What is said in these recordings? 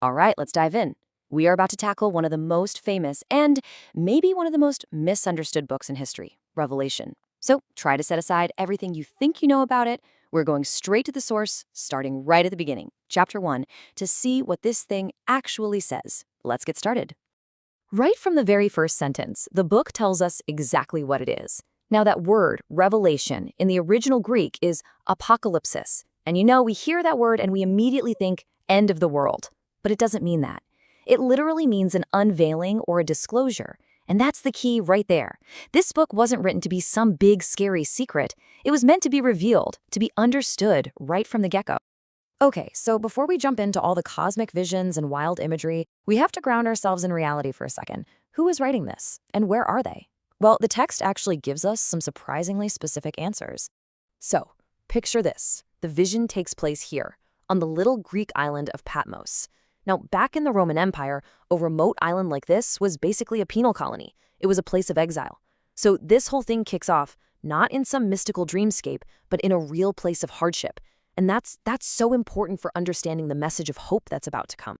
All right, let's dive in. We are about to tackle one of the most famous and maybe one of the most misunderstood books in history, Revelation. So try to set aside everything you think you know about it. We're going straight to the source, starting right at the beginning, chapter 1, to see what this thing actually says. Let's get started. Right from the very first sentence, the book tells us exactly what it is. Now, that word, revelation, in the original Greek is apocalypsis. And we hear that word and we immediately think end of the world. But it doesn't mean that. It literally means an unveiling or a disclosure. And that's the key right there. This book wasn't written to be some big, scary secret. It was meant to be revealed, to be understood right from the get-go. Okay, so before we jump into all the cosmic visions and wild imagery, we have to ground ourselves in reality for a second. Who is writing this? And where are they? Well, the text actually gives us some surprisingly specific answers. So, picture this. The vision takes place here, on the little Greek island of Patmos. Now, back in the Roman Empire, a remote island like this was basically a penal colony. It was a place of exile. So this whole thing kicks off not in some mystical dreamscape, but in a real place of hardship. And that's so important for understanding the message of hope that's about to come.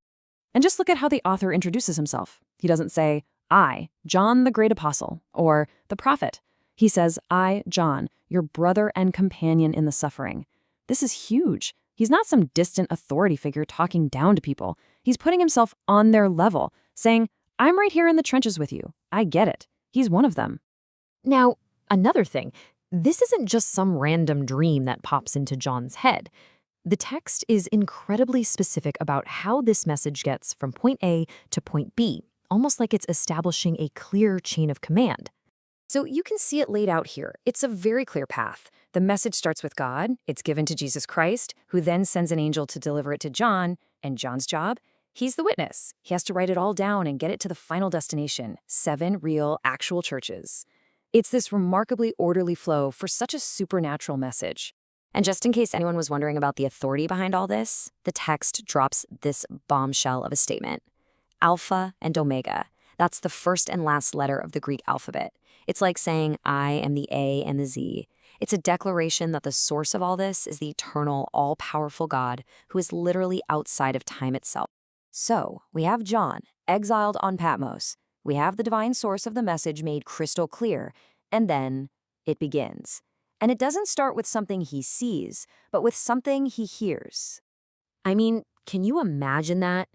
And just look at how the author introduces himself. He doesn't say, I, John the great apostle, or the prophet. He says, I, John, your brother and companion in the suffering. This is huge. He's not some distant authority figure talking down to people. He's putting himself on their level, saying, I'm right here in the trenches with you. I get it. He's one of them. Now, another thing, this isn't just some random dream that pops into John's head. The text is incredibly specific about how this message gets from point A to point B, almost like it's establishing a clear chain of command. So you can see it laid out here. It's a very clear path. The message starts with God. It's given to Jesus Christ, who then sends an angel to deliver it to John. And John's job? He's the witness. He has to write it all down and get it to the final destination, 7 real, actual churches. It's this remarkably orderly flow for such a supernatural message. And just in case anyone was wondering about the authority behind all this, the text drops this bombshell of a statement. Alpha and Omega. That's the first and last letter of the Greek alphabet. It's like saying, I am the A and the Z. It's a declaration that the source of all this is the eternal, all-powerful God who is literally outside of time itself. So, we have John, exiled on Patmos. We have the divine source of the message made crystal clear, and then it begins. And it doesn't start with something he sees, but with something he hears. I mean, can you imagine that?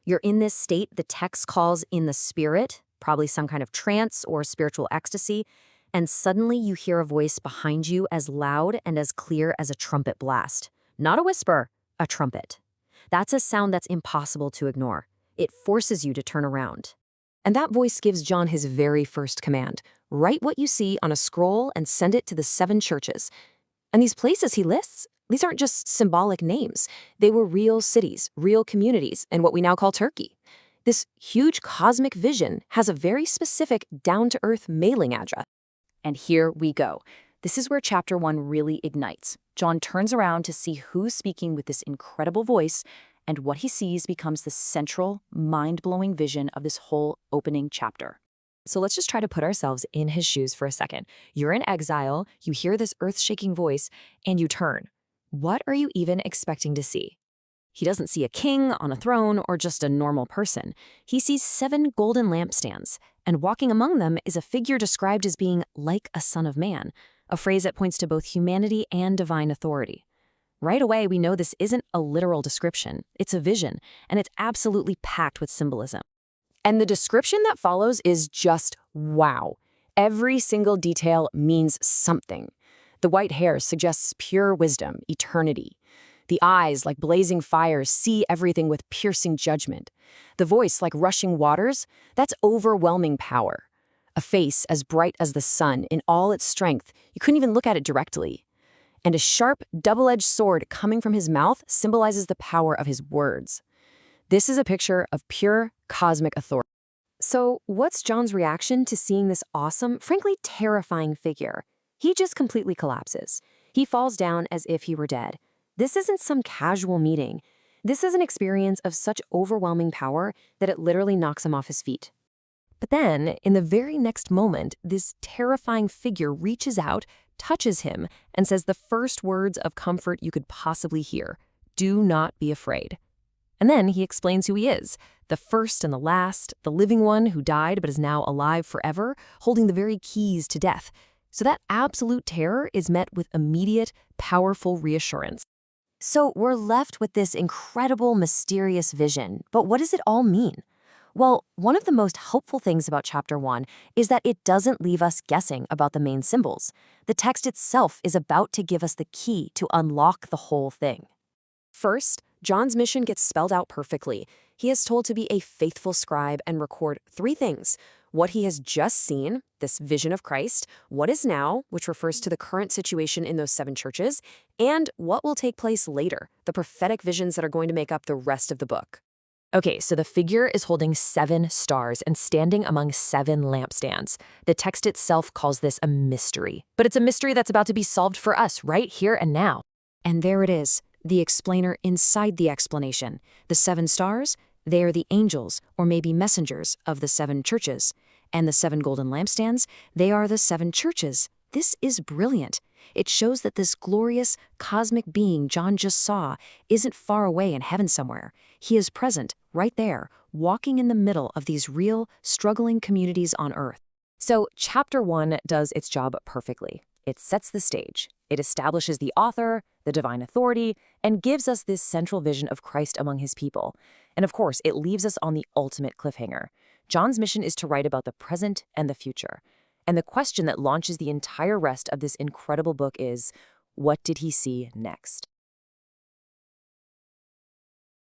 You're in this state the text calls in the spirit, probably some kind of trance or spiritual ecstasy, and suddenly you hear a voice behind you as loud and as clear as a trumpet blast. Not a whisper, a trumpet. That's a sound that's impossible to ignore. It forces you to turn around. And that voice gives John his very first command. Write what you see on a scroll and send it to the 7 churches. And these places he lists, these aren't just symbolic names. They were real cities, real communities, and what we now call Turkey. This huge cosmic vision has a very specific down-to-earth mailing address. And here we go. This is where chapter 1 really ignites. John turns around to see who's speaking with this incredible voice, and what he sees becomes the central, mind-blowing vision of this whole opening chapter. So let's just try to put ourselves in his shoes for a second. You're in exile, you hear this earth-shaking voice, and you turn. What are you even expecting to see? He doesn't see a king on a throne or just a normal person. He sees 7 golden lampstands, and walking among them is a figure described as being like a son of man, a phrase that points to both humanity and divine authority. Right away, we know this isn't a literal description. It's a vision, and it's absolutely packed with symbolism. And the description that follows is just wow. Every single detail means something. The white hair suggests pure wisdom, eternity. The eyes, like blazing fires, see everything with piercing judgment. The voice, like rushing waters, that's overwhelming power. A face as bright as the sun in all its strength, you couldn't even look at it directly. And a sharp, double-edged sword coming from his mouth symbolizes the power of his words. This is a picture of pure cosmic authority. So what's John's reaction to seeing this awesome, frankly terrifying figure? He just completely collapses. He falls down as if he were dead. This isn't some casual meeting. This is an experience of such overwhelming power that it literally knocks him off his feet. But then, in the very next moment, this terrifying figure reaches out, touches him, and says the first words of comfort you could possibly hear. Do not be afraid. And then he explains who he is, the first and the last, the living one who died but is now alive forever, holding the very keys to death. So that absolute terror is met with immediate, powerful reassurance. So we're left with this incredible, mysterious vision. But what does it all mean? Well, one of the most helpful things about chapter 1 is that it doesn't leave us guessing about the main symbols. The text itself is about to give us the key to unlock the whole thing. First, John's mission gets spelled out perfectly. He is told to be a faithful scribe and record 3 things: what he has just seen, this vision of Christ, what is now, which refers to the current situation in those 7 churches, and what will take place later, the prophetic visions that are going to make up the rest of the book. Okay, so the figure is holding 7 stars and standing among 7 lampstands. The text itself calls this a mystery, but it's a mystery that's about to be solved for us right here and now. And there it is, the explainer inside the explanation. The 7 stars, they are the angels, or maybe messengers, of the 7 churches. And the 7 golden lampstands, they are the 7 churches. This is brilliant. It shows that this glorious, cosmic being John just saw isn't far away in heaven somewhere. He is present, right there, walking in the middle of these real, struggling communities on earth. So, chapter 1 does its job perfectly. It sets the stage. It establishes the author, the divine authority, and gives us this central vision of Christ among his people. And of course, it leaves us on the ultimate cliffhanger. John's mission is to write about the present and the future. And the question that launches the entire rest of this incredible book is, what did he see next?